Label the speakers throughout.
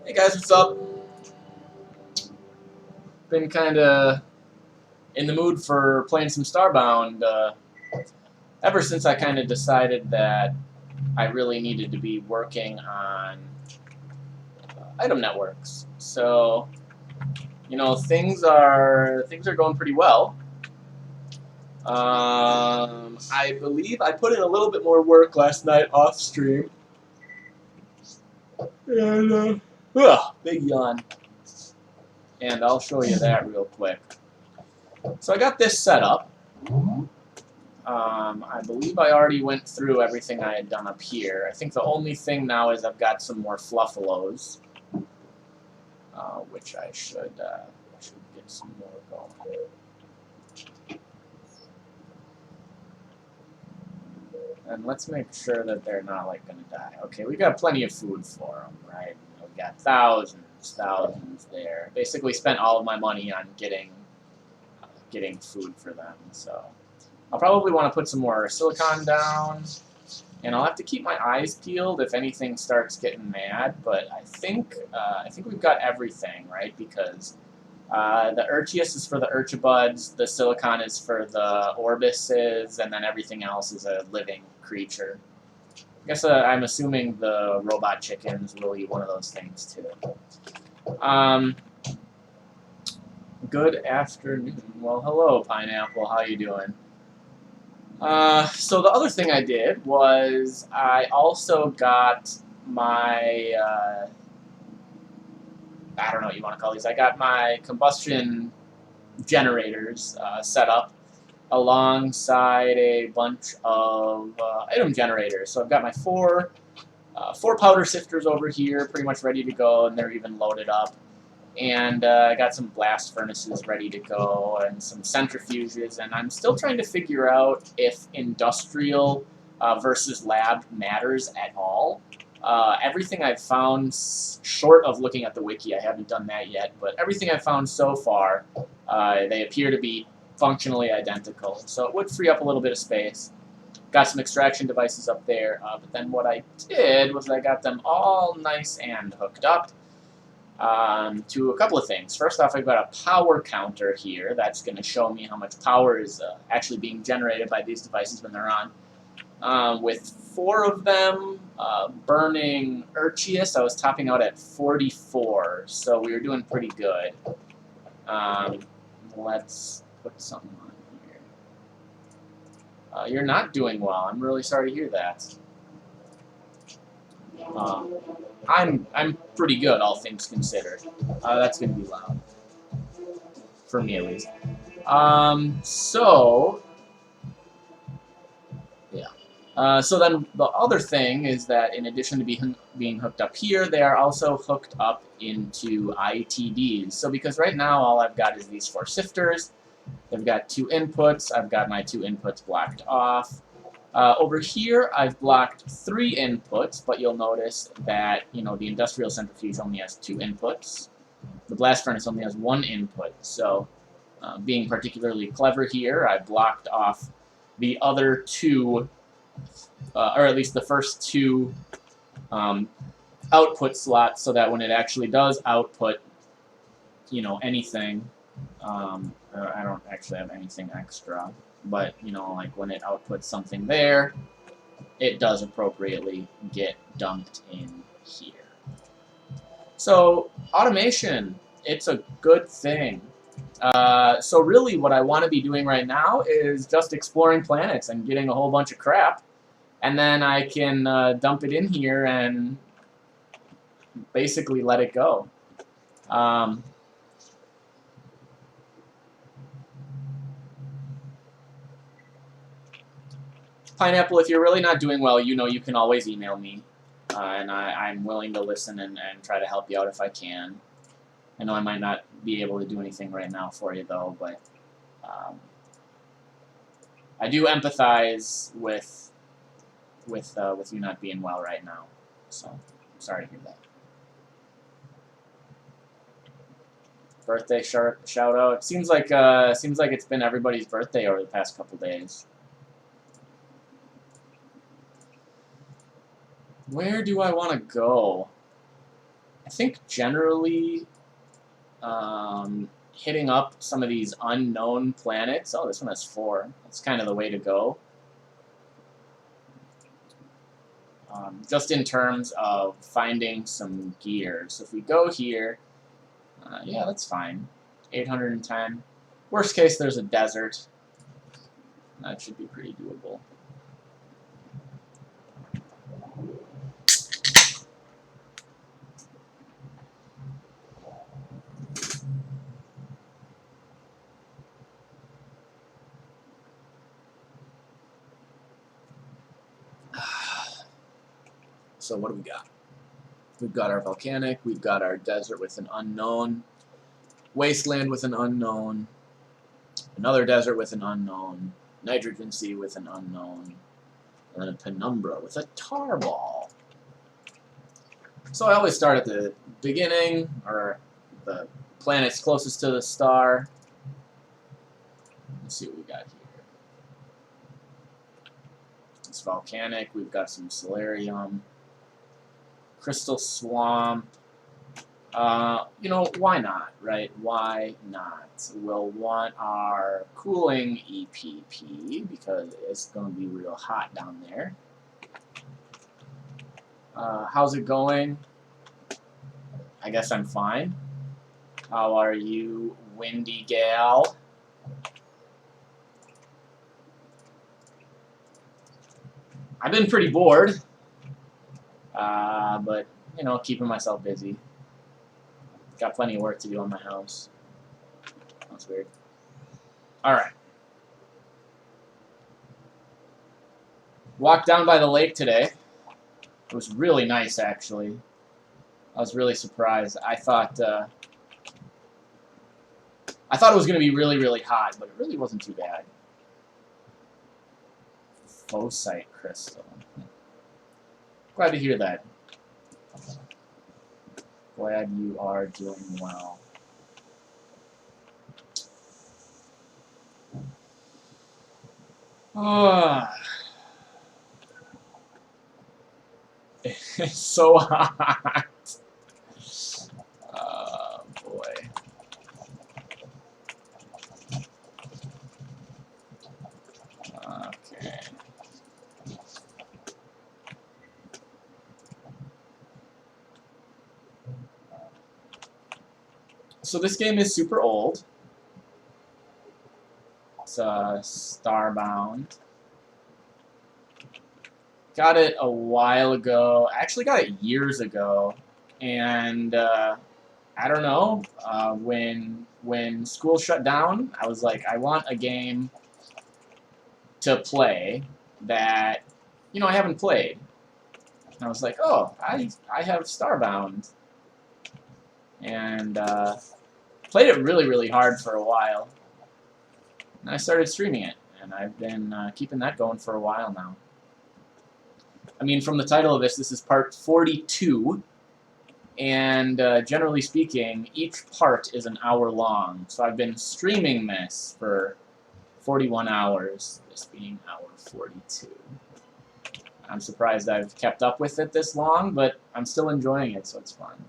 Speaker 1: Hey guys, what's up? Been kind of in the mood for playing some Starbound ever since I kind of decided that I really needed to be working on item networks. So, things are going pretty well. I believe I put in a little bit more work last night off stream. And big yawn. And I'll show you that real quick. So I got this set up. I believe I already went through everything I had done up here. I think the only thing now is I've got some more fluffalos, which I should get some more going. And let's make sure that they're not like going to die. Okay, we got plenty of food for them, right? We got thousands there. Basically, spent all of my money on getting food for them. So I'll probably want to put some more silicon down, and I'll have to keep my eyes peeled if anything starts getting mad. But I think we've got everything, right? Because the Urchius is for the Urchabuds, the silicon is for the Orbises, and then everything else is a living creature. I guess I'm assuming the robot chickens will eat one of those things too. Good afternoon. Well, hello, Pineapple. How you doing? So the other thing I did was I also got my, I don't know what you want to call these, I got my combustion generators set up alongside a bunch of item generators. So I've got my four powder sifters over here pretty much ready to go, and they're even loaded up. And I got some blast furnaces ready to go and some centrifuges, and I'm still trying to figure out if industrial versus lab matters at all. Everything I've found, short of looking at the wiki, I haven't done that yet, but everything I've found so far, they appear to be functionally identical. So it would free up a little bit of space. Got some extraction devices up there, but then what I did was I got them all nice and hooked up to a couple of things. First off, I've got a power counter here that's going to show me how much power is actually being generated by these devices when they're on. With 4 of them burning Urchius, I was topping out at 44, so we were doing pretty good. Let's put something on here. You're not doing well. I'm really sorry to hear that. I'm pretty good, all things considered. That's going to be loud. For me, at least. So then the other thing is that in addition to being hooked up here, they are also hooked up into ITDs. So because right now all I've got is these 4 sifters, they've got 2 inputs, I've got my 2 inputs blocked off. Over here, I've blocked 3 inputs, but you'll notice that, the industrial centrifuge only has 2 inputs. The blast furnace only has 1 input, so being particularly clever here, I blocked off the other 2, or at least the first 2 output slots, so that when it actually does output, anything, I don't actually have anything extra. But, like when it outputs something there, it does appropriately get dumped in here. So, automation, it's a good thing. So really what I want to be doing right now is just exploring planets and getting a whole bunch of crap. And then I can dump it in here and basically let it go. Pineapple, if you're really not doing well, you can always email me, and I'm willing to listen and try to help you out if I can. I know I might not be able to do anything right now for you, though, but I do empathize with you not being well right now, so I'm sorry to hear that. Birthday shout out. Seems like it's been everybody's birthday over the past couple days. Where do I want to go? I think generally hitting up some of these unknown planets. Oh, this one has 4. That's kind of the way to go. Just in terms of finding some gear. So if we go here, yeah, that's fine. 810. Worst case, there's a desert. That should be pretty doable. So what do we got? We've got our volcanic, we've got our desert with an unknown, wasteland with an unknown, another desert with an unknown, nitrogen sea with an unknown, and then a penumbra with a tar ball. So I always start at the beginning, or the planet's closest to the star. Let's see what we got here. It's volcanic, we've got some solarium, crystal swamp. You know, why not, right? Why not? We'll want our cooling EPP because it's going to be real hot down there. How's it going? I guess I'm fine. How are you, windy gal? I've been pretty bored. But, you know, keeping myself busy. Got plenty of work to do on my house. That's weird. Alright. Walked down by the lake today. It was really nice, actually. I was really surprised. I thought it was going to be really, really hot, but it really wasn't too bad. Phosite crystal. Glad to hear that. Glad you are doing well. It's so hot. Oh, boy. Okay. So this game is super old. It's Starbound. Got it a while ago. I actually got it years ago, and I don't know. When school shut down, I was like, I want a game to play that I haven't played. And I was like, oh, I have Starbound, and played it really, really hard for a while. And I started streaming it, and I've been keeping that going for a while now. I mean, from the title of this is part 42, and generally speaking, each part is an hour long. So I've been streaming this for 41 hours, this being hour 42. I'm surprised I've kept up with it this long, but I'm still enjoying it, so it's fun.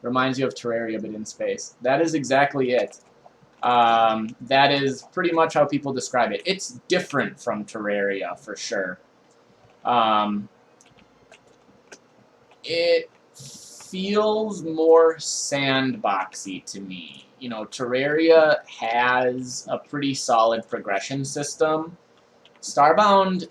Speaker 1: Reminds you of Terraria, but in space. That is exactly it. That is pretty much how people describe it. It's different from Terraria, for sure. It feels more sandboxy to me. You know, Terraria has a pretty solid progression system. Starbound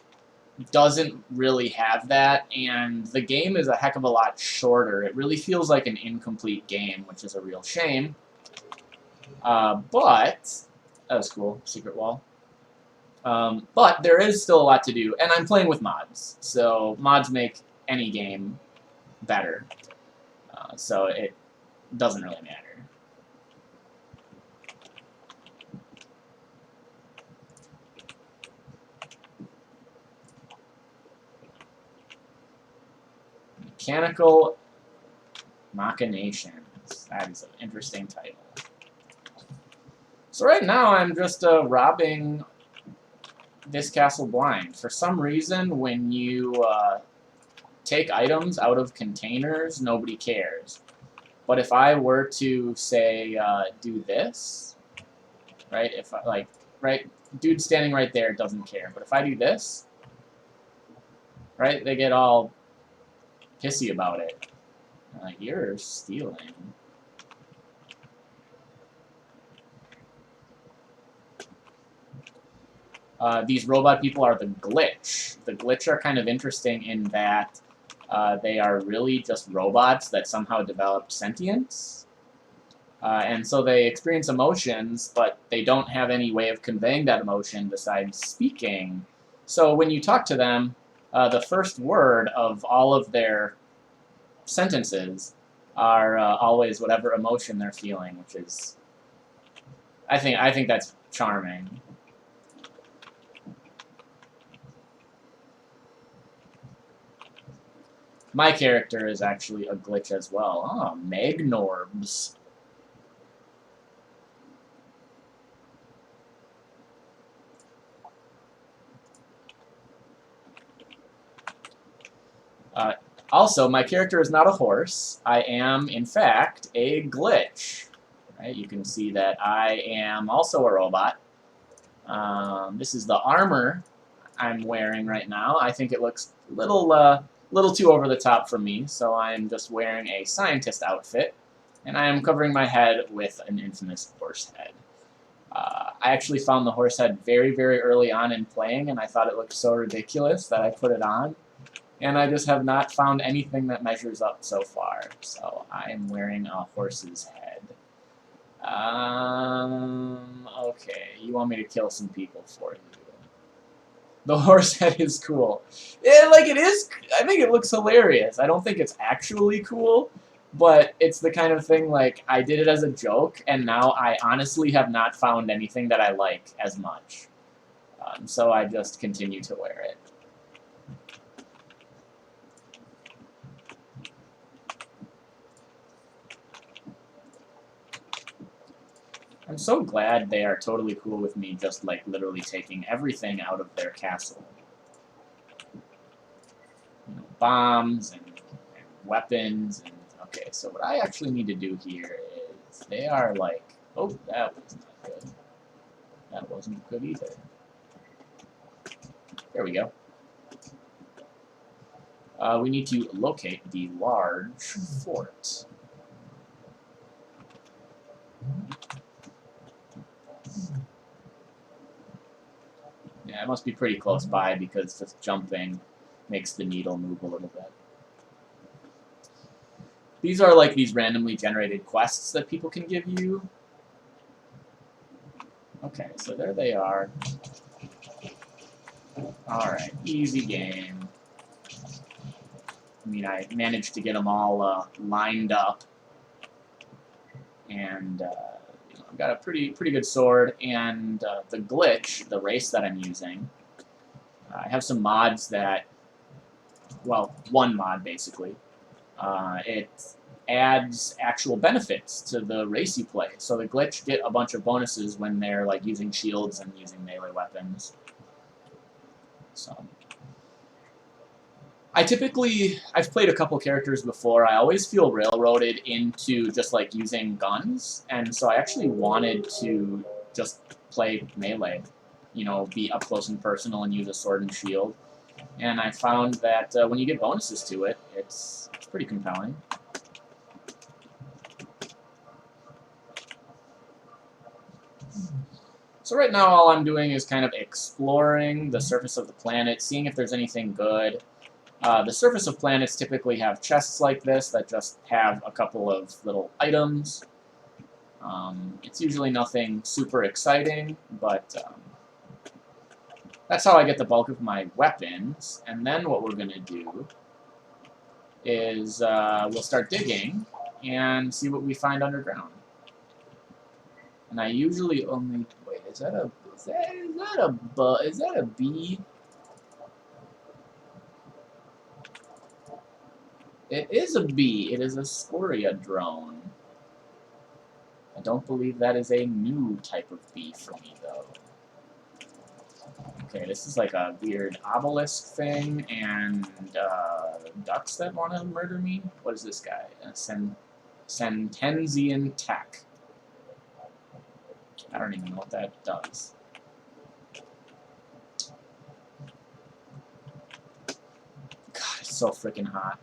Speaker 1: doesn't really have that, and the game is a heck of a lot shorter. It really feels like an incomplete game, which is a real shame. But that was cool, secret wall. But there is still a lot to do, and I'm playing with mods, so mods make any game better. So it doesn't really matter. Mechanical Machinations. That is an interesting title. So right now I'm just robbing this castle blind. For some reason, when you take items out of containers, nobody cares. But if I were to, say, do this, right, if I, like, right, dude standing right there doesn't care. But if I do this, right, they get all pissy about it. Like, you're stealing. These robot people are the glitch. The glitch are kind of interesting in that they are really just robots that somehow develop sentience. And so they experience emotions, but they don't have any way of conveying that emotion besides speaking. So when you talk to them, the first word of all of their sentences are always whatever emotion they're feeling, which is, I think that's charming. My character is actually a glitch as well. Oh, Magnorbs. Also, my character is not a horse. I am, in fact, a glitch. Right? You can see that I am also a robot. This is the armor I'm wearing right now. I think it looks a little too over the top for me, so I'm just wearing a scientist outfit, and I am covering my head with an infamous horse head. I actually found the horse head very, very early on in playing, and I thought it looked so ridiculous that I put it on. And I just have not found anything that measures up so far. So I am wearing a horse's head. Okay, you want me to kill some people for you. The horse head is cool. Yeah, like it is, I think it looks hilarious. I don't think it's actually cool, but it's the kind of thing like I did it as a joke, and now I honestly have not found anything that I like as much. So I just continue to wear it. I'm so glad they are totally cool with me just, like, literally taking everything out of their castle. You know, bombs and weapons and... Okay, so what I actually need to do here is... They are, like... Oh, that was not good. That wasn't good either. There we go. We need to locate the large fort. Yeah, it must be pretty close by because just jumping makes the needle move a little bit. These are like these randomly generated quests that people can give you. Okay, so there they are. Alright, easy game. I mean, I managed to get them all lined up. And you know, I've got a pretty good sword, and the glitch, the race that I'm using, I have some mods that, well, one mod basically. It adds actual benefits to the race you play. So the glitch get a bunch of bonuses when they're like using shields and using melee weapons. So I've played a couple characters before. I always feel railroaded into just like using guns, and so I actually wanted to just play melee, you know, be up close and personal and use a sword and shield. And I found that when you get bonuses to it, it's pretty compelling. So right now all I'm doing is kind of exploring the surface of the planet, seeing if there's anything good. The surface of planets typically have chests like this that just have a couple of little items. It's usually nothing super exciting, but that's how I get the bulk of my weapons. And then what we're going to do is we'll start digging and see what we find underground. And I usually only... Wait, is that a bee? It is a bee. It is a Scoria drone. I don't believe that is a new type of bee for me, though. Okay, this is like a weird obelisk thing, and ducks that want to murder me. What is this guy? Sentenzian Tech. I don't even know what that does. God, it's so freaking hot.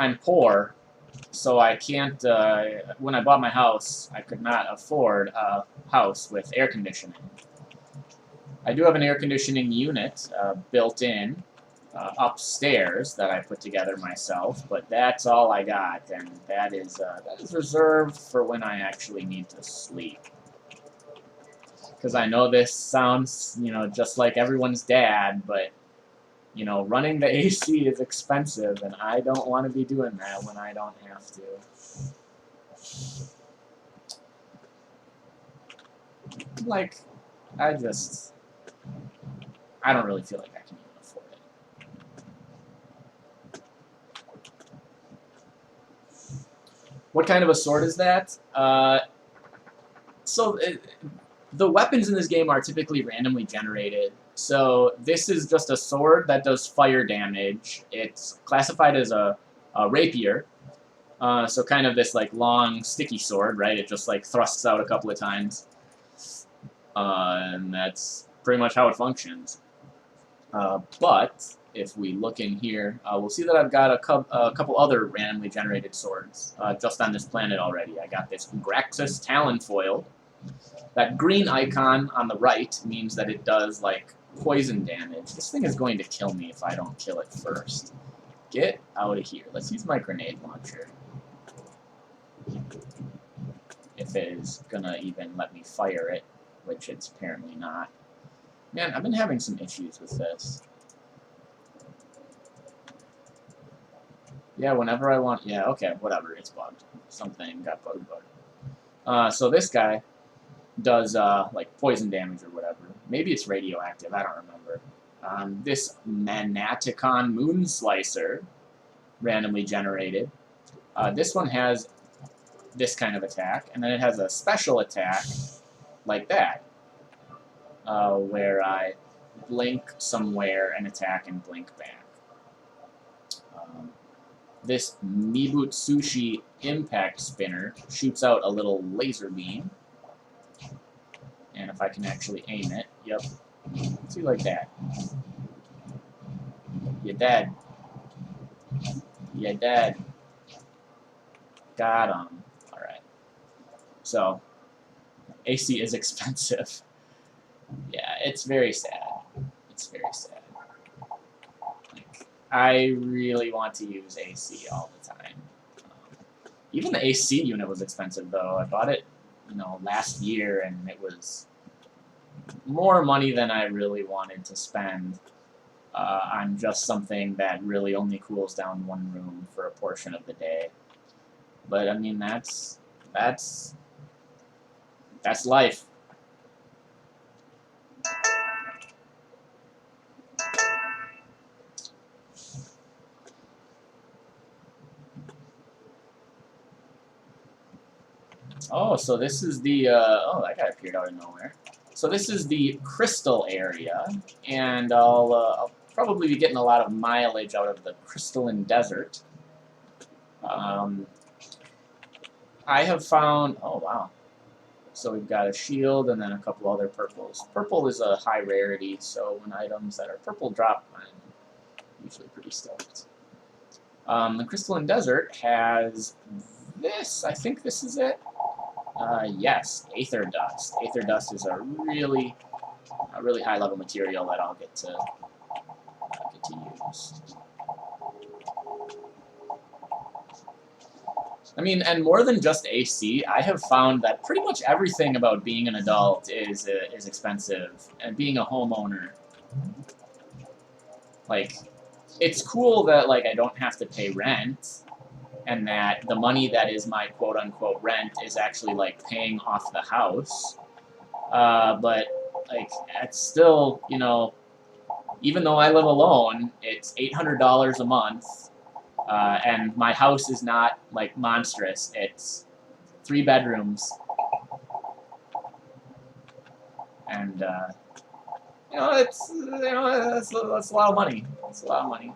Speaker 1: I'm poor, so I can't, when I bought my house, I could not afford a house with air conditioning. I do have an air conditioning unit built in upstairs that I put together myself, but that's all I got, and that is reserved for when I actually need to sleep. Because I know this sounds, you know, just like everyone's dad, but you know, running the AC is expensive, and I don't want to be doing that when I don't have to. Like, I don't really feel like I can even afford it. What kind of a sword is that? The weapons in this game are typically randomly generated. So this is just a sword that does fire damage. It's classified as a rapier. So kind of this like long sticky sword, right? It just like thrusts out a couple of times. And that's pretty much how it functions. But if we look in here, we'll see that I've got a couple other randomly generated swords just on this planet already. I got this Graxus Talonfoil. That green icon on the right means that it does, like, poison damage. This thing is going to kill me if I don't kill it first. Get out of here. Let's use my grenade launcher. If it is gonna even let me fire it, which it's apparently not. Man, I've been having some issues with this. Yeah, whenever I want... Yeah, okay, whatever. It's bugged. Something got bugged. So this guy does like poison damage or whatever. Maybe it's radioactive, I don't remember. This Manaticon Moonslicer, randomly generated. This one has this kind of attack, and then it has a special attack like that, where I blink somewhere and attack and blink back. This Mibutsushi Impact Spinner shoots out a little laser beam. And if I can actually aim it, yep. See, like that. You're dead. You're dead. Got him. Alright. So, AC is expensive. Yeah, it's very sad. It's very sad. Like, I really want to use AC all the time. Even the AC unit was expensive, though. I bought it, you know, last year, and it was more money than I really wanted to spend on just something that really only cools down one room for a portion of the day. But I mean, that's life. Oh, so this is the oh, that guy appeared out of nowhere. So this is the crystal area, and I'll probably be getting a lot of mileage out of the crystalline desert. I have found, oh wow, so we've got a shield and then a couple other purples. Purple is a high rarity, so when items that are purple drop, I'm usually pretty stoked. The crystalline desert has this, I think this is it. Yes, Aether Dust. Aether Dust is a really high-level material that I'll get to use. I mean, and more than just AC, I have found that pretty much everything about being an adult is expensive, and being a homeowner. Like, it's cool that like I don't have to pay rent, and that the money that is my quote-unquote rent is actually, like, paying off the house. But, like, it's still, you know, even though I live alone, it's $800 a month, and my house is not, like, monstrous. It's 3 bedrooms. And, that's a lot of money. That's a lot of money.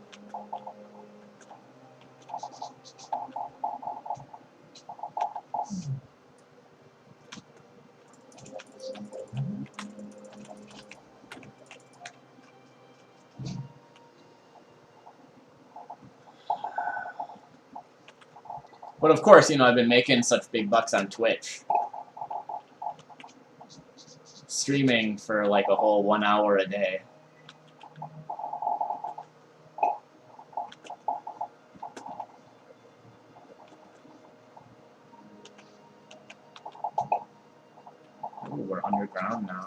Speaker 1: But of course, I've been making such big bucks on Twitch. Streaming for like a whole 1 hour a day. Ooh, we're underground now.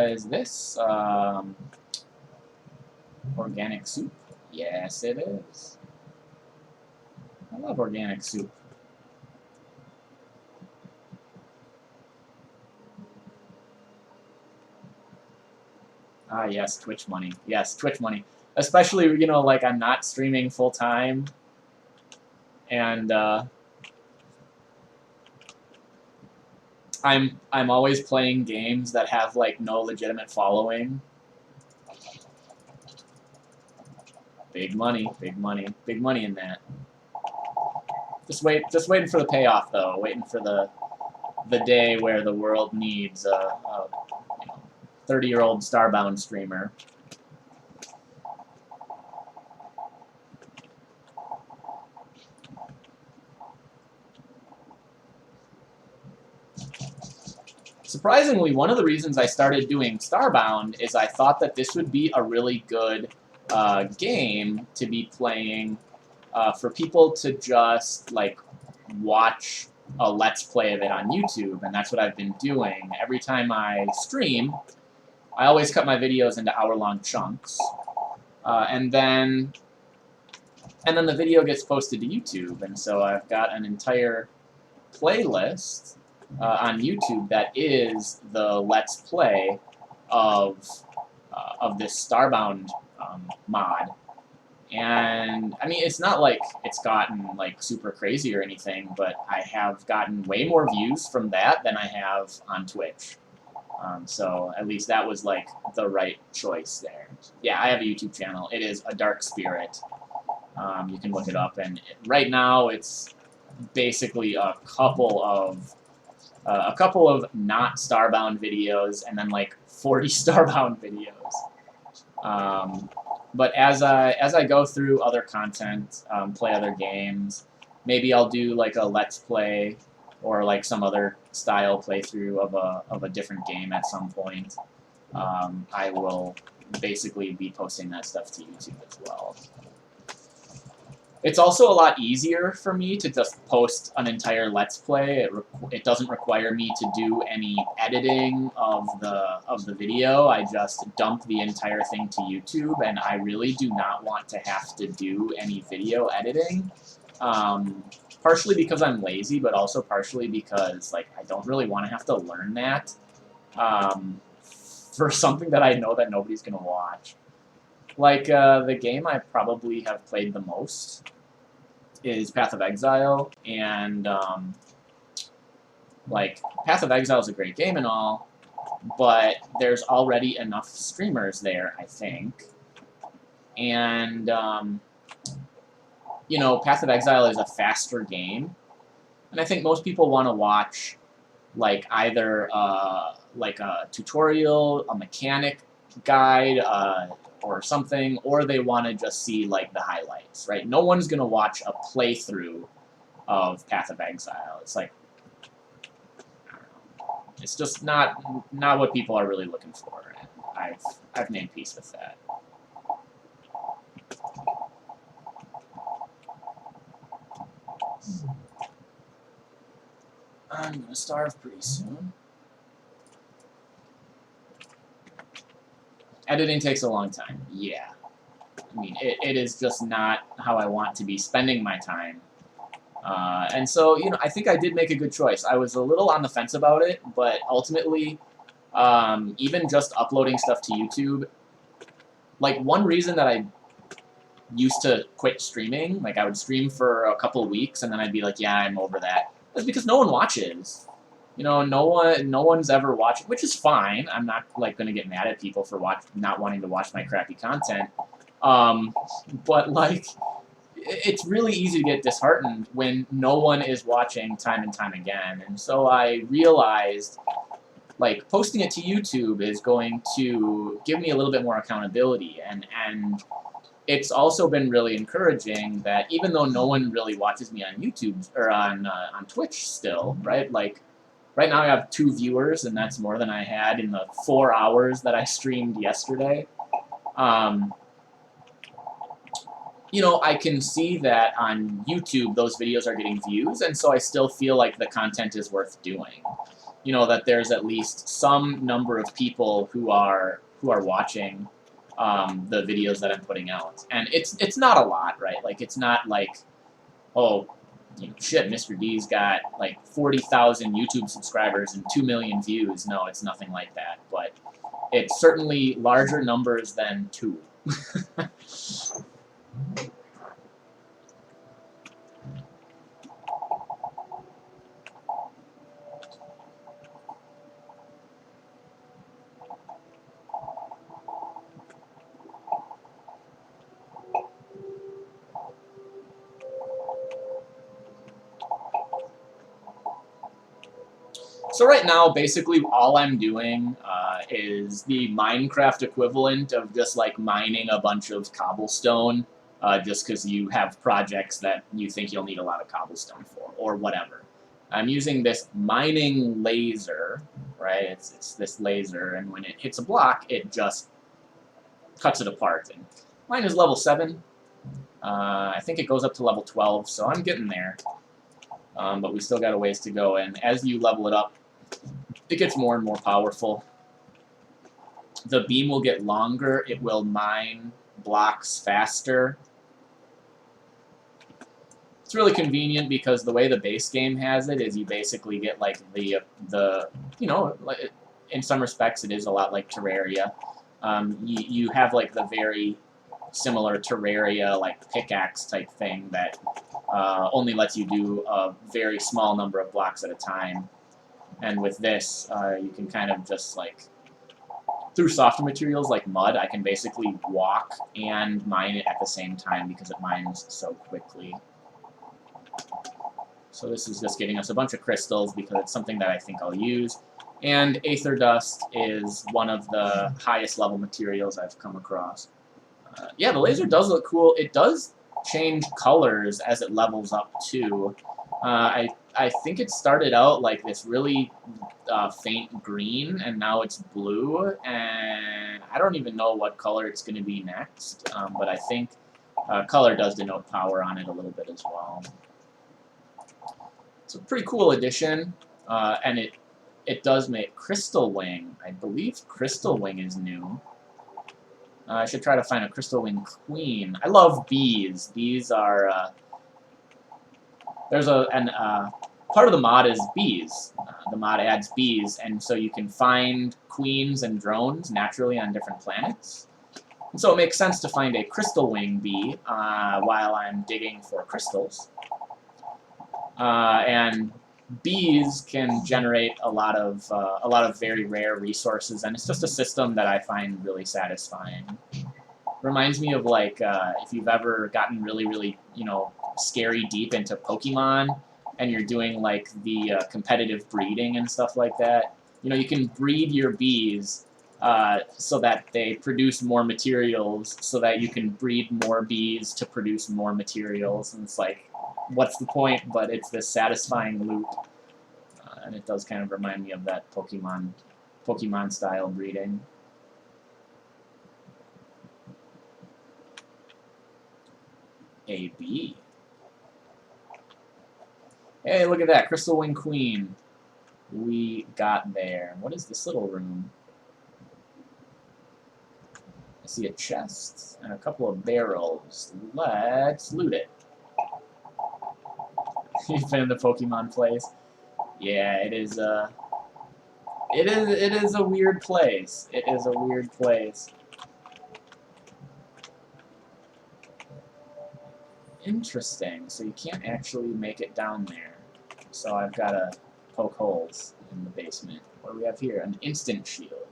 Speaker 1: Is this organic soup? Yes, it is. I love organic soup. Ah, yes, Twitch money. Yes, Twitch money. Especially, like I'm not streaming full time, and I'm always playing games that have like no legitimate following. Big money, big money, big money in that. Just waiting for the payoff though. Waiting for the day where the world needs a 30-year-old Starbound streamer. Surprisingly, one of the reasons I started doing Starbound is I thought that this would be a really good game to be playing for people to just like watch a Let's Play of it on YouTube, and that's what I've been doing. Every time I stream, I always cut my videos into hour-long chunks, and then the video gets posted to YouTube, and so I've got an entire playlist on YouTube that is the Let's Play of this Starbound mod. And I mean, it's not like it's gotten like super crazy or anything, but I have gotten way more views from that than I have on Twitch. So at least that was like the right choice there. Yeah, I have a YouTube channel. It is A Dark Spirit. You can look it up, and right now it's basically a couple of not Starbound videos, and then like 40 Starbound videos. But as I go through other content, play other games, maybe I'll do like a Let's Play or like some other style playthrough of a different game at some point. I will basically be posting that stuff to YouTube as well. It's also a lot easier for me to just post an entire Let's Play. It doesn't require me to do any editing of the video. I just dump the entire thing to YouTube, and I really do not want to have to do any video editing. Partially because I'm lazy, but also partially because like I don't really want to have to learn that for something that I know that nobody's gonna watch. Like, the game I probably have played the most is Path of Exile, and, like, Path of Exile is a great game and all, but there's already enough streamers there, I think. And, you know, Path of Exile is a faster game, and I think most people want to watch, like, either, like a tutorial, a mechanic guide, or something, or they want to just see, like, the highlights, right? No one's going to watch a playthrough of Path of Exile. It's like, I don't know. It's just not what people are really looking for, and I've made peace with that. I'm going to starve pretty soon. Editing takes a long time. Yeah. I mean, it is just not how I want to be spending my time. And so, you know, I think I did make a good choice. I was a little on the fence about it, but ultimately, even just uploading stuff to YouTube, like, one reason that I used to quit streaming. Like, I would stream for a couple of weeks, and then I'd be like, yeah, I'm over that. It's because no one watches. You know, no one's ever watching, which is fine. I'm not, like, going to get mad at people for not wanting to watch my crappy content. But, like, it's really easy to get disheartened when no one is watching time and time again. And so I realized, like, posting it to YouTube is going to give me a little bit more accountability. And it's also been really encouraging that even though no one really watches me on YouTube or on Twitch still, right? Like, right now I have 2 viewers, and that's more than I had in the 4 hours that I streamed yesterday. You know, I can see that on YouTube those videos are getting views, and so I still feel like the content is worth doing. You know, that there's at least some number of people who are watching the videos that I'm putting out. And it's not a lot, right? Like, it's not like, oh, you know, shit, Mr. D's got like 40,000 YouTube subscribers and 2 million views. No, it's nothing like that. But it's certainly larger numbers than 2. So right now, basically, all I'm doing is the Minecraft equivalent of just, like, mining a bunch of cobblestone, just because you have projects that you think you'll need a lot of cobblestone for, or whatever. I'm using this mining laser, right? It's this laser, and when it hits a block, it just cuts it apart. And mine is level 7. I think it goes up to level 12, so I'm getting there. But we still got a ways to go, and as you level it up, it gets more and more powerful. The beam will get longer. It will mine blocks faster. It's really convenient because the way the base game has it is you basically get like the you know, in some respects it is a lot like Terraria. You have like the very similar Terraria like pickaxe type thing that only lets you do a very small number of blocks at a time. And with this, you can kind of just, like, through softer materials like mud, I can basically walk and mine it at the same time because it mines so quickly. So this is just giving us a bunch of crystals because it's something that I think I'll use. And Aether Dust is one of the highest level materials I've come across. Yeah, the laser does look cool. It does change colors as it levels up, too. I think it started out like this really faint green, and now it's blue, and I don't even know what color it's going to be next, but I think color does denote power on it a little bit as well. It's a pretty cool addition, and it does make Crystal Wing. I believe Crystal Wing is new. I should try to find a Crystal Wing Queen. I love bees. Bees are... there's part of the mod is bees. The mod adds bees, and so you can find queens and drones naturally on different planets. And so it makes sense to find a Crystal Wing bee while I'm digging for crystals. And bees can generate a lot of very rare resources, and it's just a system that I find really satisfying. Reminds me of, like, if you've ever gotten really, you know, scary deep into Pokemon, and you're doing, like, the competitive breeding and stuff like that. You know, you can breed your bees so that they produce more materials, so that you can breed more bees to produce more materials, and it's like, what's the point? But it's this satisfying loop, and it does kind of remind me of that Pokemon-style breeding. A bee. Hey, look at that, Crystal Wing Queen. We got there. What is this little room? I see a chest and a couple of barrels. Let's loot it. You've been in the Pokemon place. Yeah, it is a weird place. It is a weird place. Interesting. So you can't actually make it down there. So I've got to poke holes in the basement. What do we have here? An instant shield.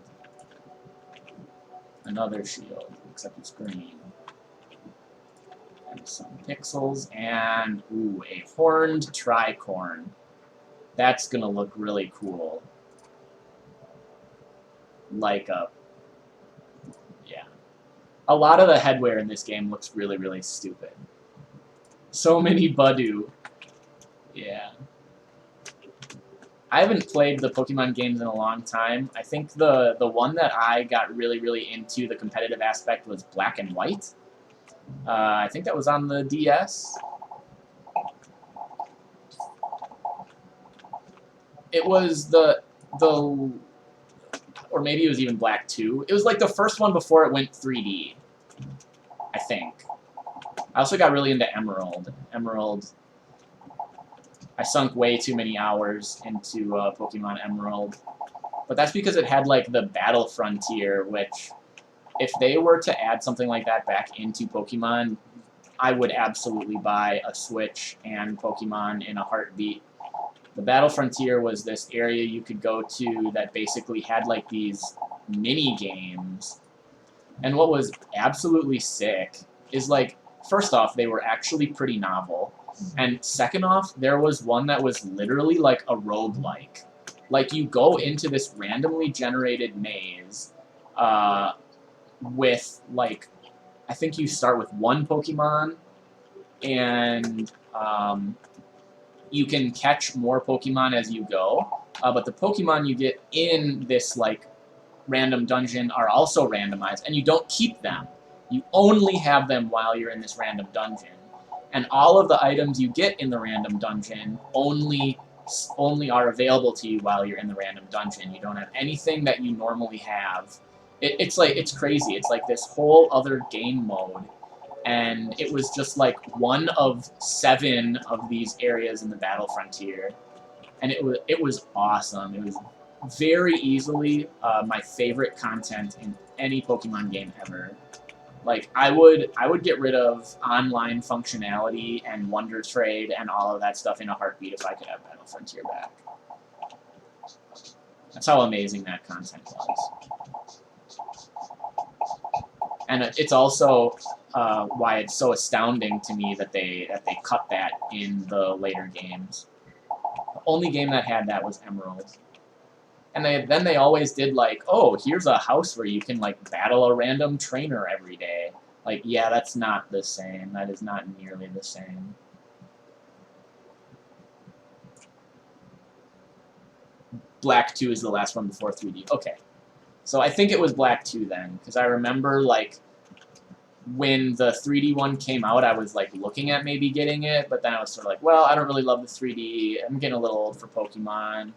Speaker 1: Another shield, except it's green. And some pixels, and ooh, a horned tricorn. That's gonna look really cool. Like a... yeah. A lot of the headwear in this game looks really, really stupid. So many Badu. Yeah. I haven't played the Pokemon games in a long time. I think the one that I got really, really into the competitive aspect was Black and White. I think that was on the DS. It was the or maybe it was even Black 2. It was like the first one before it went 3D, I think. I also got really into Emerald. I sunk way too many hours into Pokemon Emerald. But that's because it had like the Battle Frontier, which if they were to add something like that back into Pokemon, I would absolutely buy a Switch and Pokemon in a heartbeat. The Battle Frontier was this area you could go to that basically had like these mini games. And what was absolutely sick is like, first off, they were actually pretty novel. And second off, there was one that was literally like a roguelike. Like you go into this randomly generated maze with like, I think you start with one Pokemon and you can catch more Pokemon as you go, but the Pokemon you get in this like random dungeon are also randomized, and you don't keep them. You only have them while you're in this random dungeon. And all of the items you get in the random dungeon only are available to you while you're in the random dungeon. You don't have anything that you normally have. It's crazy. It's like this whole other game mode. And it was just like one of 7 of these areas in the Battle Frontier, and it was awesome. It was very easily my favorite content in any Pokemon game ever. Like I would get rid of online functionality and Wonder Trade and all of that stuff in a heartbeat if I could have Battle Frontier back. That's how amazing that content was. And it's also why it's so astounding to me that they cut that in the later games. The only game that had that was Emerald. And then they always did like, oh, here's a house where you can like battle a random trainer every day. Like, yeah, that's not the same. That is not nearly the same. Black 2 is the last one before 3D. Okay. So I think it was Black 2 then, because I remember, like, when the 3D one came out, I was, like, looking at maybe getting it, but then I was sort of like, well, I don't really love the 3D. I'm getting a little old for Pokemon.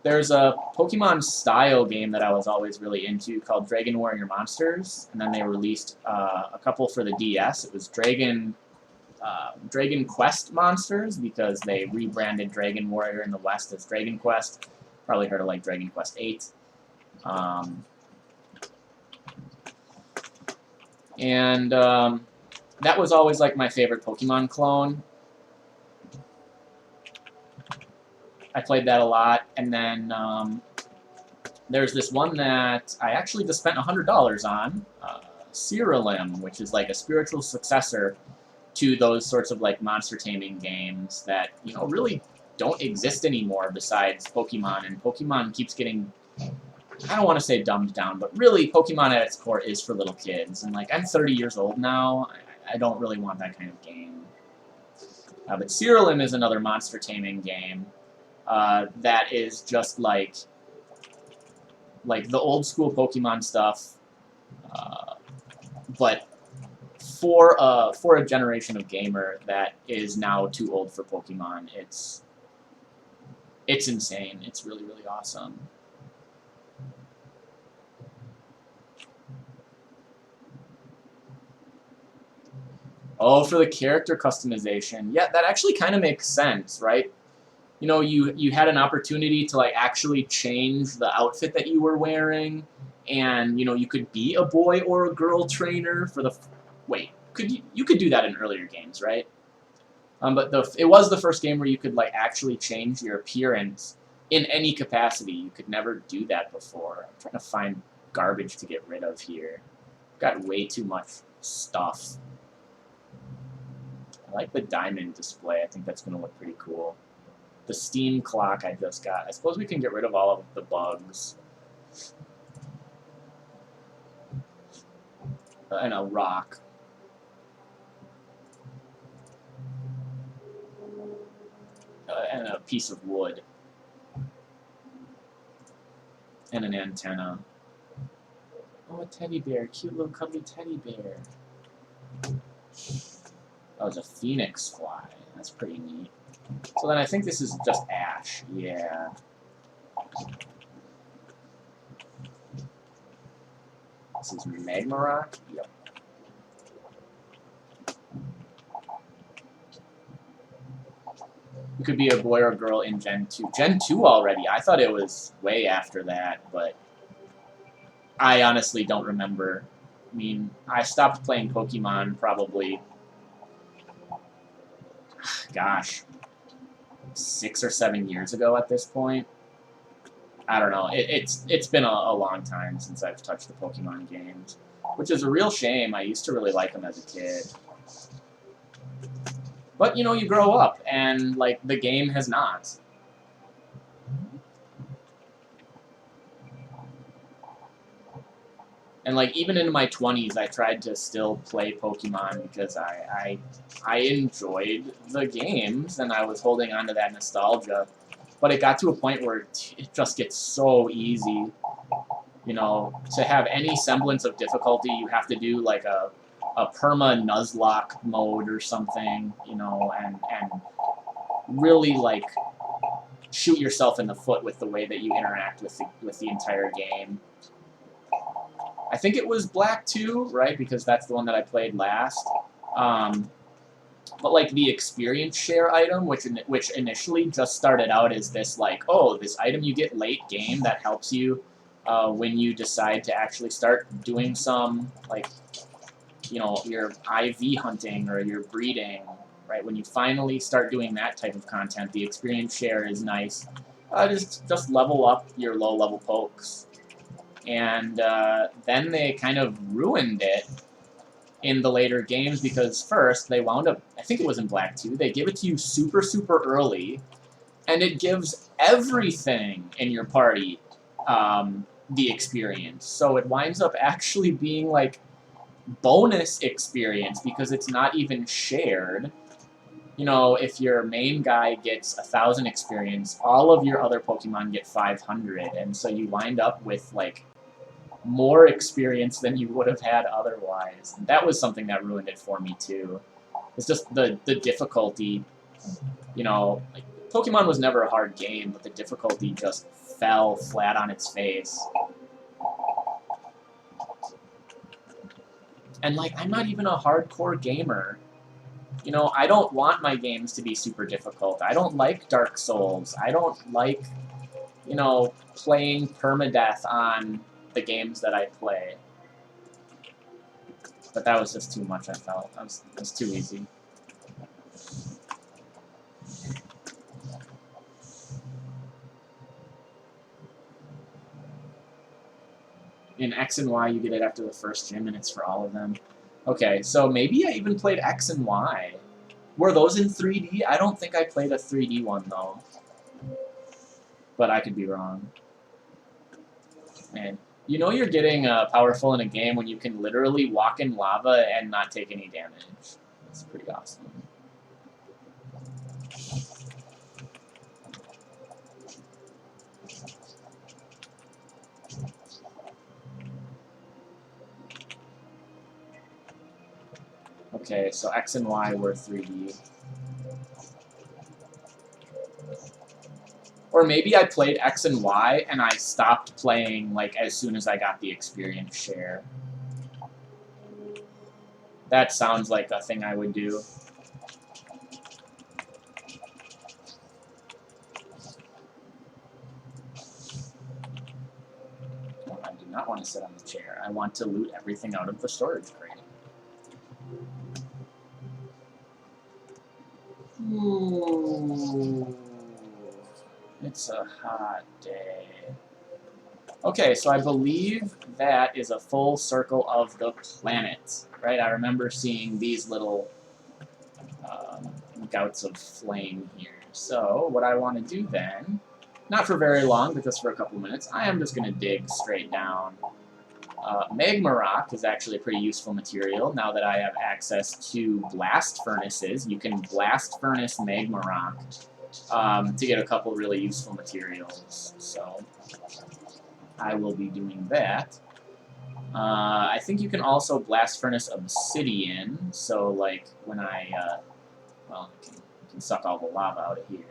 Speaker 1: There's a Pokemon-style game that I was always really into called Dragon Warrior Monsters, and then they released a couple for the DS. It was Dragon Quest Monsters, because they rebranded Dragon Warrior in the West as Dragon Quest. Probably heard of, like, Dragon Quest 8. That was always like my favorite Pokemon clone. I played that a lot, and then there's this one that I actually just spent $100 on, Cyrilium, which is like a spiritual successor to those sorts of like monster taming games that, you know, really don't exist anymore besides Pokemon, and Pokemon keeps getting, I don't want to say dumbed down, but really Pokemon at its core is for little kids, and like I'm 30 years old now, I don't really want that kind of game. But Cyrilium is another monster taming game that is just like the old school Pokemon stuff, but for a generation of gamer that is now too old for Pokemon. It's insane. It's really, really awesome. Oh, for the character customization. Yeah, that actually kind of makes sense, right? You know, you had an opportunity to like actually change the outfit that you were wearing, and you know, you could be a boy or a girl trainer for the... Wait, you could do that in earlier games, right? But it was the first game where you could like actually change your appearance in any capacity. You could never do that before. I'm trying to find garbage to get rid of here. Got way too much stuff. I like the diamond display. I think that's going to look pretty cool. The steam clock I just got. I suppose we can get rid of all of the bugs. And a rock. And a piece of wood. And an antenna. Oh, a teddy bear. Cute little cuddly teddy bear. Oh, it's a phoenix fly. That's pretty neat. So then I think this is just ash. Yeah. This is magma rock? Yep. It could be a boy or a girl in Gen 2. Gen 2 already? I thought it was way after that, but I honestly don't remember. I mean, I stopped playing Pokemon probably, gosh, 6 or 7 years ago at this point. I don't know. It's been a long time since I've touched the Pokemon games, which is a real shame. I used to really like them as a kid. But, you know, you grow up, and, like, the game has not. And, like, even in my 20s, I tried to still play Pokemon because I enjoyed the games, and I was holding on to that nostalgia. But it got to a point where it just gets so easy. You know, to have any semblance of difficulty, you have to do, like, a perma-Nuzlocke mode or something, you know, and really, like, shoot yourself in the foot with the way that you interact with the entire game. I think it was Black 2, right, because that's the one that I played last. But, like, the experience share item, which initially just started out as this, like, oh, this item you get late game that helps you when you decide to actually start doing some, like, you know, your IV hunting or your breeding, right? When you finally start doing that type of content, the experience share is nice. Just level up your low-level pokes. And then they kind of ruined it in the later games because first they wound up, I think it was in Black 2, they give it to you super, super early, and it gives everything in your party the experience. So it winds up actually being like bonus experience because it's not even shared. You know, if your main guy gets 1,000 experience, all of your other Pokemon get 500, and so you wind up with, like, more experience than you would have had otherwise. And that was something that ruined it for me, too. It's just the difficulty, you know, like, Pokemon was never a hard game, but the difficulty just fell flat on its face. And, like, I'm not even a hardcore gamer. You know, I don't want my games to be super difficult. I don't like Dark Souls. I don't like, you know, playing permadeath on the games that I play. But that was just too much, I felt. It was too easy. In X and Y, you get it after the first gym, and it's for all of them. Okay, so maybe I even played X and Y. Were those in 3D? I don't think I played a 3D one, though. But I could be wrong. And you know you're getting powerful in a game when you can literally walk in lava and not take any damage. That's pretty awesome. Okay, so X and Y were 3D. Or maybe I played X and Y and I stopped playing, like, as soon as I got the experience share. That sounds like a thing I would do. I do not want to sit on the chair. I want to loot everything out of the storage crate. Ooh, it's a hot day. Okay, so I believe that is a full circle of the planet, right? I remember seeing these little gouts of flame here. So what I want to do then, not for very long, but just for a couple minutes, I am just going to dig straight down. Magma rock is actually a pretty useful material now that I have access to blast furnaces. You can blast furnace magma rock to get a couple really useful materials. So I will be doing that. I think you can also blast furnace obsidian, so like when I, well, you can suck all the lava out of here.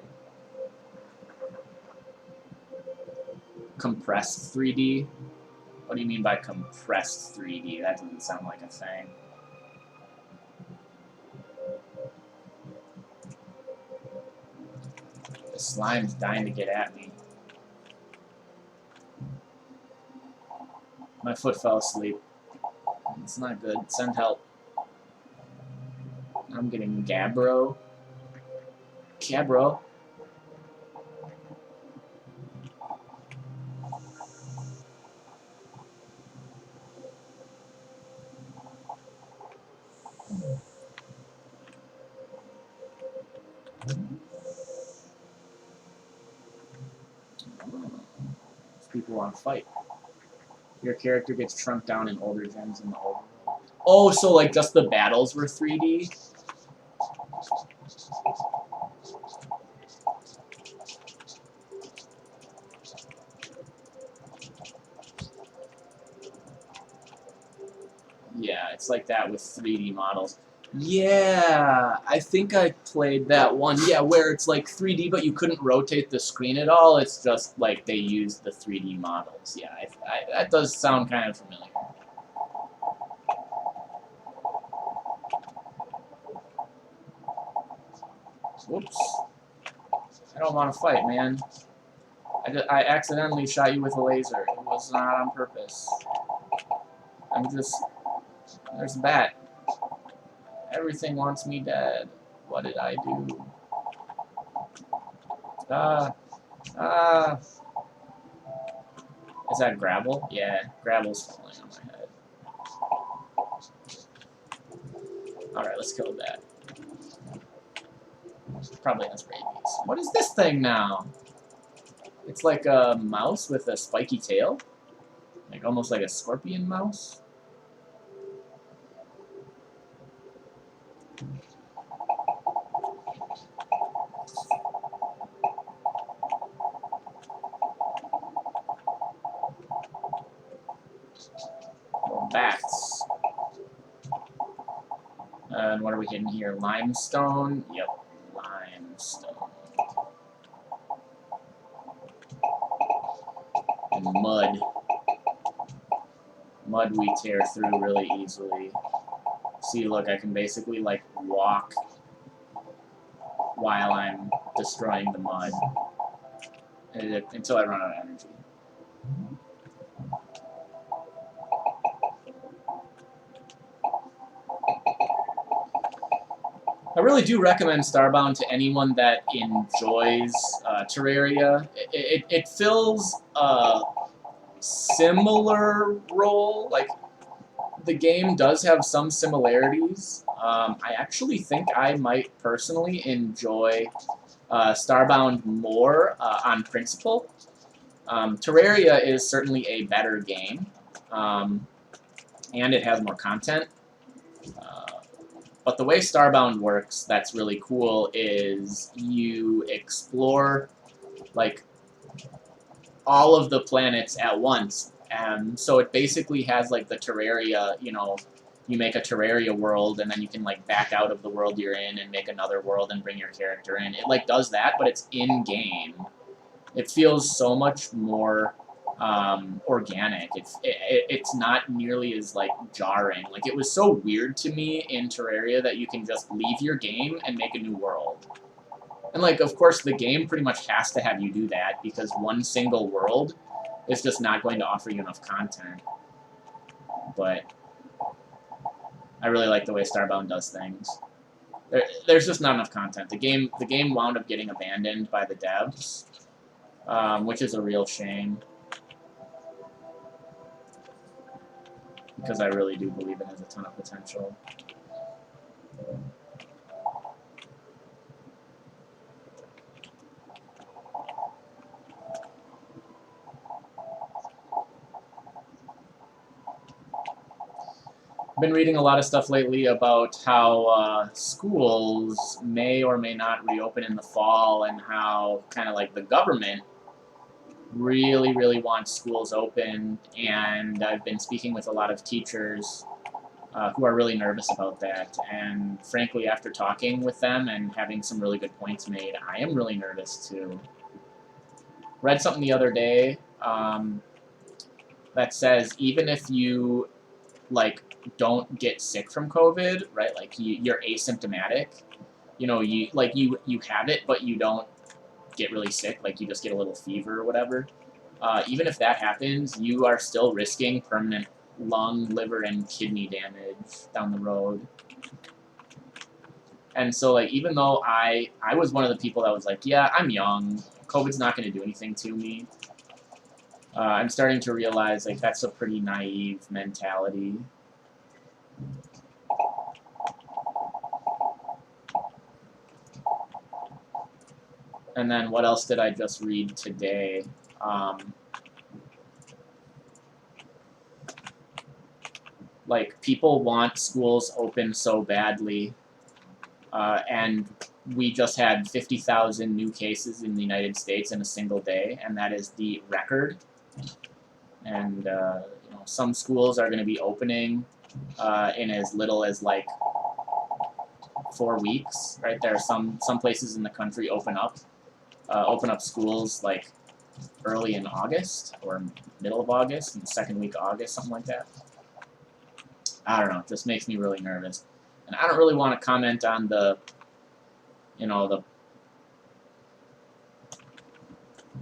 Speaker 1: Compressed 3D? What do you mean by compressed 3D? That doesn't sound like a thing. The slime's dying to get at me. My foot fell asleep. It's not good. Send help. I'm getting Gabbro. Gabbro. People want to fight. Your character gets shrunk down in older gens in the old world. Oh, so like just the battles were 3D? Yeah, it's like that with 3D models. Yeah, I think I played that one. Yeah, where it's like 3D, but you couldn't rotate the screen at all. It's just like they used the 3D models. Yeah, that does sound kind of familiar. Whoops. I don't want to fight, man. I accidentally shot you with a laser. It was not on purpose. I'm just... There's a bat. Everything wants me dead. What did I do? Ah. Is that gravel? Yeah, gravel's falling on my head. Alright, let's kill that. Probably has rabies. What is this thing now? It's like a mouse with a spiky tail? Like almost like a scorpion mouse? Bats. And what are we hitting here? Limestone? Yep, limestone. And mud. Mud we tear through really easily. See, look, I can basically, like, walk while I'm destroying the mud. Until I run out of energy. I really do recommend Starbound to anyone that enjoys Terraria. It fills a similar role. Like, the game does have some similarities. I actually think I might personally enjoy Starbound more on principle. Terraria is certainly a better game, and it has more content. But the way Starbound works that's really cool is you explore, like, all of the planets at once. So it basically has, like, the Terraria, you know, you make a Terraria world, and then you can, like, back out of the world you're in and make another world and bring your character in. It, like, does that, but it's in-game. It feels so much more organic. It's not nearly as, like, jarring. Like, it was so weird to me in Terraria that you can just leave your game and make a new world. And, like, of course, the game pretty much has to have you do that, because one single world is just not going to offer you enough content. But I really like the way Starbound does things. there's just not enough content. The game wound up getting abandoned by the devs, which is a real shame. Because I really do believe it has a ton of potential. I've been reading a lot of stuff lately about how schools may or may not reopen in the fall, and how kind of like the government really wants schools open, and I've been speaking with a lot of teachers who are really nervous about that, and frankly, after talking with them and having some really good points made, I am really nervous too. Read something the other day that says even if you don't get sick from COVID, right? Like you're asymptomatic, you have it, but you don't get really sick, like you just get a little fever or whatever. Even if that happens, you are still risking permanent lung, liver, and kidney damage down the road. And so, like, even though I was one of the people that was like, yeah, I'm young, COVID's not going to do anything to me, I'm starting to realize, like, that's a pretty naive mentality. And then what else did I just read today? Like, people want schools open so badly, and we just had 50,000 new cases in the United States in a single day, and that is the record. And some schools are going to be opening in as little as like 4 weeks. Right, there are some places in the country open up schools like early in August or middle of August, in the second week of August, something like that. I don't know. It just makes me really nervous, and I don't really want to comment on the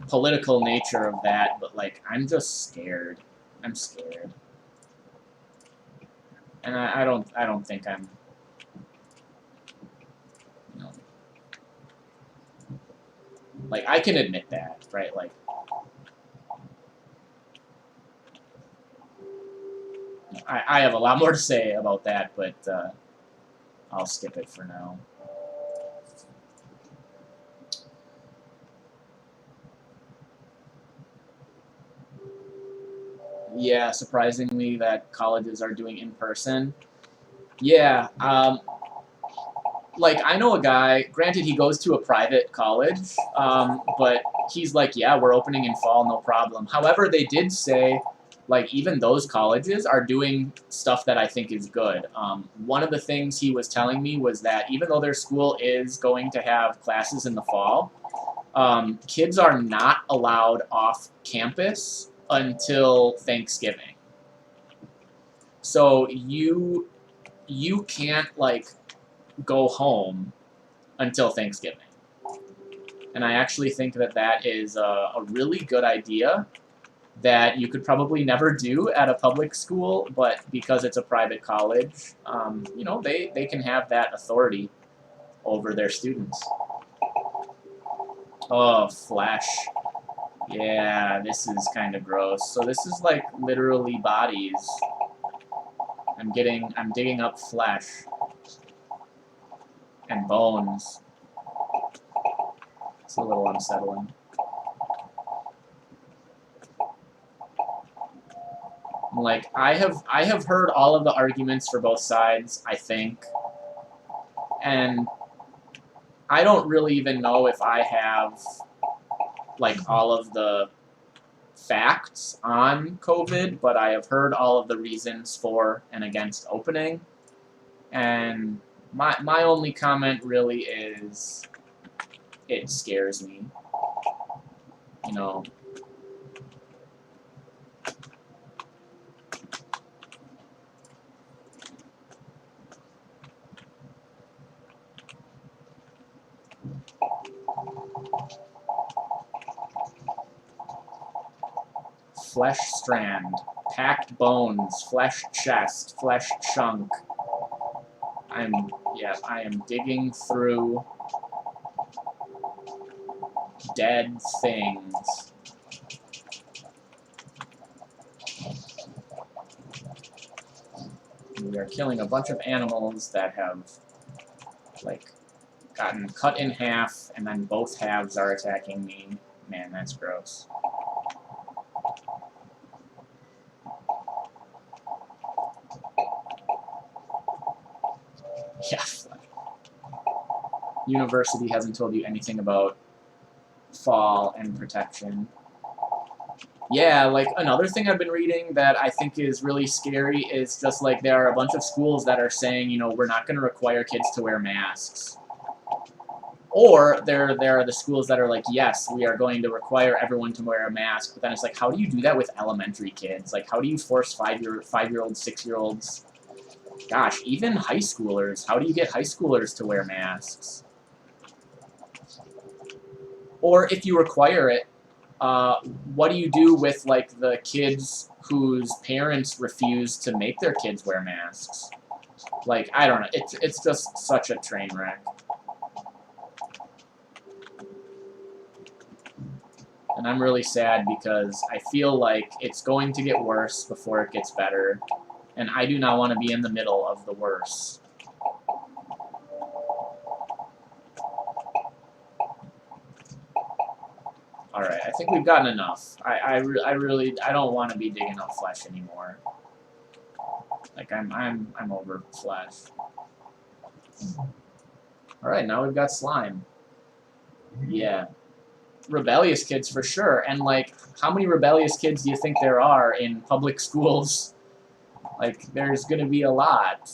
Speaker 1: political nature of that, but like I'm just scared. I'm scared, and I don't think I'm like I can admit that, right? Like I have a lot more to say about that, but I'll skip it for now. Yeah, surprisingly that colleges are doing in person. Yeah, like I know a guy, granted he goes to a private college, but he's like, yeah, we're opening in fall, no problem. However, they did say, like, even those colleges are doing stuff that I think is good. One of the things he was telling me was that even though their school is going to have classes in the fall, kids are not allowed off campus until Thanksgiving. So you can't, like, go home until Thanksgiving. And I actually think that that is a really good idea that you could probably never do at a public school, but because it's a private college, they can have that authority over their students. Oh, flesh. Yeah, this is kind of gross. So this is like literally bodies. I'm digging up flesh and bones. It's a little unsettling. Like I have heard all of the arguments for both sides, I think, and I don't really even know if I have like all of the facts on COVID, but I have heard all of the reasons for and against opening, and my only comment really is it scares me. Flesh strand, packed bones, flesh chest, flesh chunk. Yeah, I am digging through dead things. We are killing a bunch of animals that have, like, gotten cut in half, and then both halves are attacking me. Man, that's gross. Yeah. University hasn't told you anything about fall and protection. Yeah, like, another thing I've been reading that I think is really scary is just, like, there are a bunch of schools that are saying, you know, we're not going to require kids to wear masks. Or there are the schools that are like, yes, we are going to require everyone to wear a mask. But then it's like, how do you do that with elementary kids? Like, how do you force five-year-olds, 6-year-olds? Gosh, even high schoolers. How do you get high schoolers to wear masks? Or if you require it, what do you do with, like, the kids whose parents refuse to make their kids wear masks? Like, I don't know. It's just such a train wreck. And I'm really sad because I feel like it's going to get worse before it gets better. And I do not want to be in the middle of the worst. Alright, I think we've gotten enough. I don't want to be digging up flesh anymore. Like, I'm over flesh. Alright, now we've got slime. Yeah. Rebellious kids for sure. And, like, how many rebellious kids do you think there are in public schools? Like, there's gonna be a lot.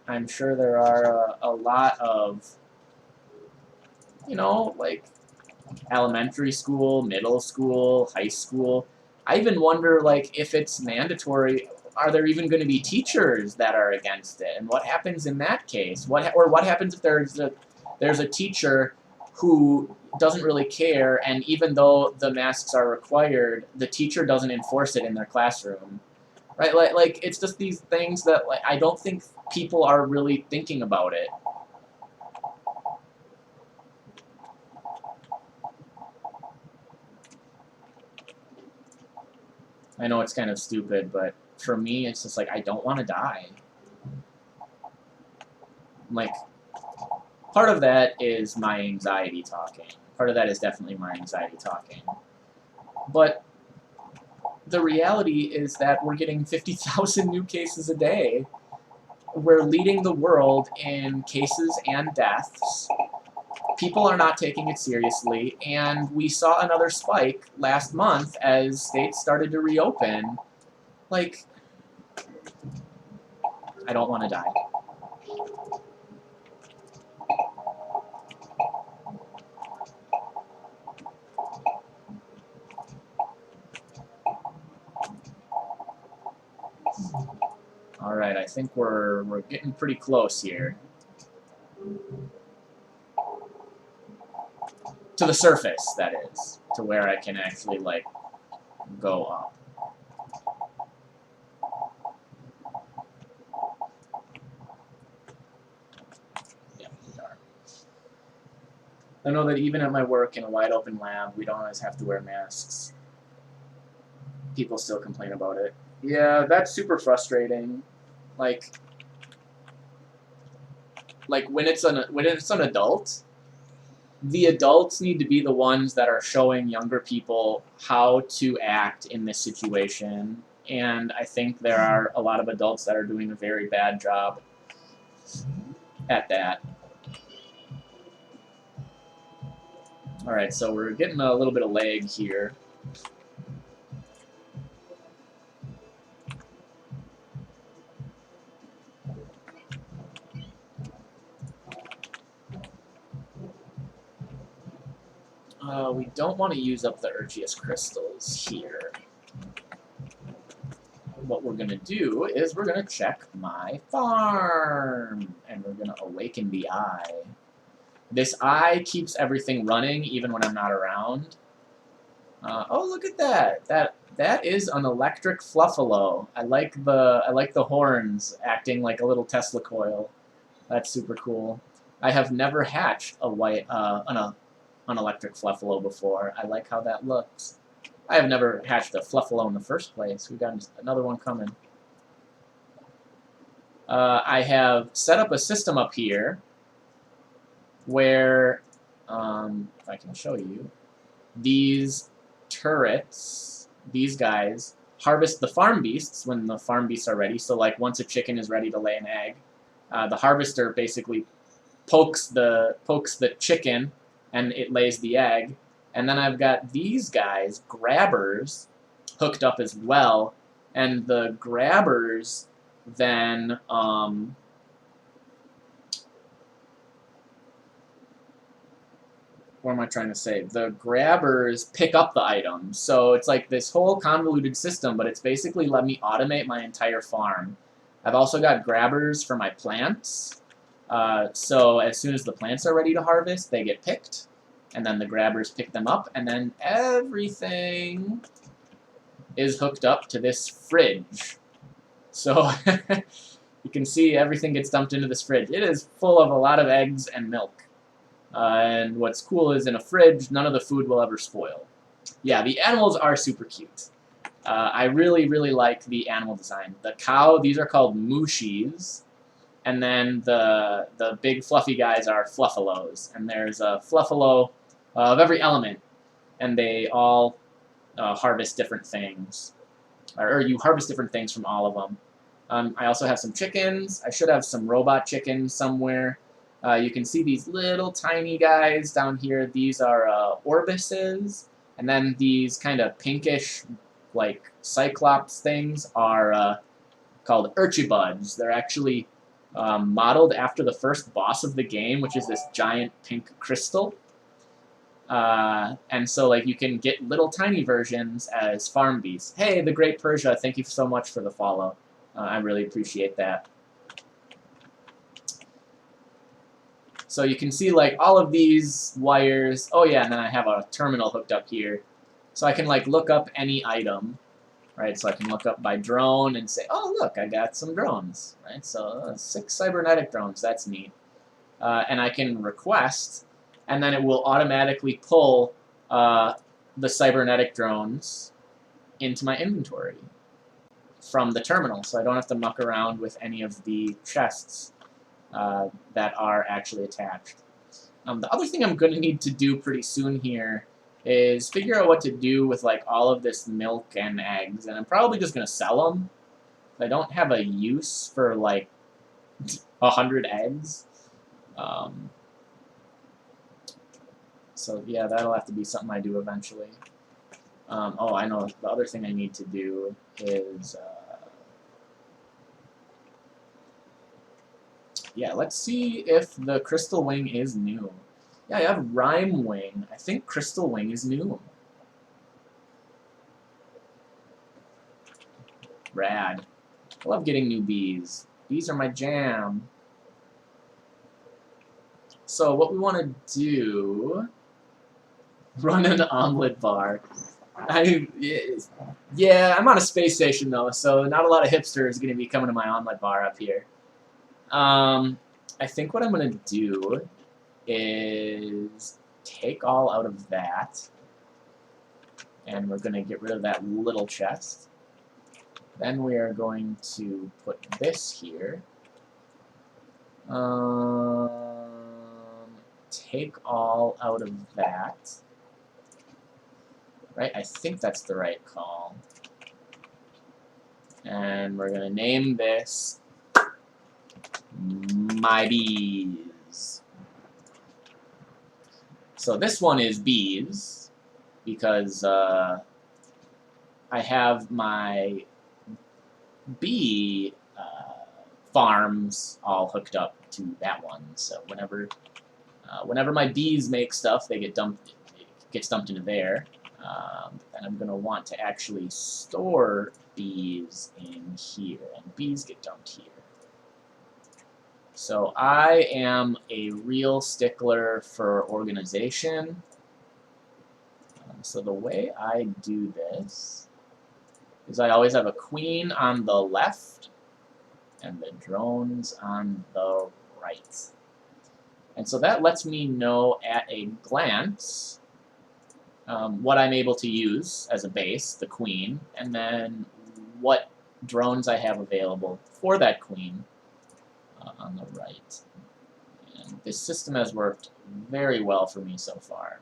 Speaker 1: I'm sure there are a lot of, you know, like, elementary school, middle school, high school. I even wonder, like, if it's mandatory, are there even going to be teachers that are against it? And what happens in that case? What happens if there's a teacher who doesn't really care, and even though the masks are required, the teacher doesn't enforce it in their classroom? Right? Like it's just these things that, like, I don't think people are really thinking about it. I know it's kind of stupid, but for me, it's just like, I don't want to die. Like, part of that is my anxiety talking. Part of that is definitely my anxiety talking. But the reality is that we're getting 50,000 new cases a day. We're leading the world in cases and deaths. People are not taking it seriously, and we saw another spike last month as states started to reopen. Like, I don't want to die. Alright, I think we're getting pretty close here. To the surface, that is. To where I can actually, like, go up. Yeah, we are. I know that even at my work in a wide open lab, we don't always have to wear masks. People still complain about it. Yeah, that's super frustrating. Like when it's an adult, the adults need to be the ones that are showing younger people how to act in this situation. And I think there are a lot of adults that are doing a very bad job at that. Alright, so we're getting a little bit of lag here. We don't want to use up the Urgeous crystals here. What we're going to do is we're going to check my farm. And we're going to awaken the eye. This eye keeps everything running even when I'm not around. Oh, look at that. That is an electric fluffalo. I like the horns acting like a little Tesla coil. That's super cool. I have never hatched a an electric fluffalo before. I like how that looks. I have never hatched a fluffalo in the first place. We've got another one coming. I have set up a system up here where, if I can show you, these turrets, these guys, harvest the farm beasts when the farm beasts are ready. So like once a chicken is ready to lay an egg, the harvester basically pokes the chicken and it lays the egg. And then I've got these guys, grabbers, hooked up as well. And the grabbers then what am I trying to say? The grabbers pick up the items. So it's like this whole convoluted system, but it's basically let me automate my entire farm. I've also got grabbers for my plants. So as soon as the plants are ready to harvest, they get picked. And then the grabbers pick them up. And then everything is hooked up to this fridge. So you can see everything gets dumped into this fridge. It is full of a lot of eggs and milk. And what's cool is in a fridge, none of the food will ever spoil. Yeah, the animals are super cute. I really, really like the animal design. The cow, these are called mooshies. And then the big fluffy guys are fluffalos. And there's a fluffalo of every element. And they all harvest different things. Or you harvest different things from all of them. I also have some chickens. I should have some robot chickens somewhere. You can see these little tiny guys down here. These are orbises. And then these kind of pinkish, like, cyclops things are called Urchibuds. They're actually modeled after the first boss of the game, which is this giant pink crystal. And so, like, you can get little tiny versions as farm beasts. Hey, the Great Persia, thank you so much for the follow. I really appreciate that. So you can see, like, all of these wires. Oh, yeah, and then I have a terminal hooked up here. So I can, like, look up any item, right? So I can look up by drone and say, oh, look, I got some drones, right? So 6 cybernetic drones, that's neat. And I can request, and then it will automatically pull the cybernetic drones into my inventory from the terminal, so I don't have to muck around with any of the chests that are actually attached. The other thing I'm going to need to do pretty soon here is figure out what to do with like all of this milk and eggs, and I'm probably just going to sell them. I don't have a use for like 100 eggs. So yeah, that'll have to be something I do eventually. Oh, I know. The other thing I need to do is... yeah, let's see if the Crystal Wing is new. Yeah, I have Rhyme Wing. I think Crystal Wing is new. Rad. I love getting new bees. Bees are my jam. So what we want to do... run an omelet bar. Yeah, I'm on a space station though, so not a lot of hipsters are going to be coming to my omelet bar up here. I think what I'm going to do is take all out of that, and we're going to get rid of that little chest. Then we are going to put this here. Take all out of that. Right, I think that's the right call. And we're going to name this My Bees. So this one is bees, because I have my bee farms all hooked up to that one. So whenever my bees make stuff, they get dumped. It gets dumped into there. And I'm going to want to actually store bees in here, and bees get dumped here. So I am a real stickler for organization. So the way I do this is I always have a queen on the left and the drones on the right. And so that lets me know at a glance what I'm able to use as a base, the queen, and then what drones I have available for that queen on the right. And this system has worked very well for me so far.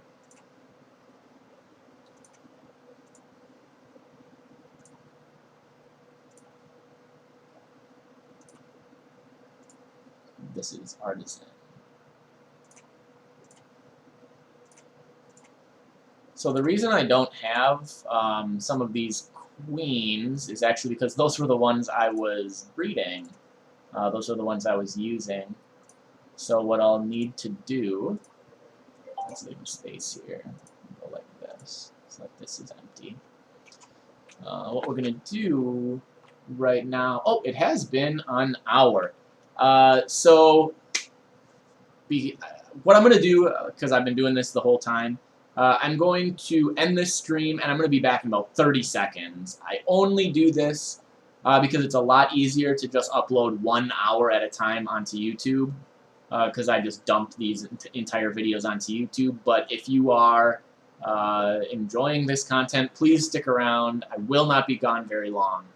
Speaker 1: This is Artisan. So the reason I don't have some of these queens is actually because those were the ones I was breeding. Those are the ones I was using. So what I'll need to do, let's leave space here, go like this, so that this is empty. What we're going to do right now, oh, it has been an hour. So what I'm going to do, because I've been doing this the whole time, I'm going to end this stream, and I'm going to be back in about 30 seconds. I only do this because it's a lot easier to just upload 1 hour at a time onto YouTube, because I just dumped these entire videos onto YouTube. But if you are enjoying this content, please stick around. I will not be gone very long.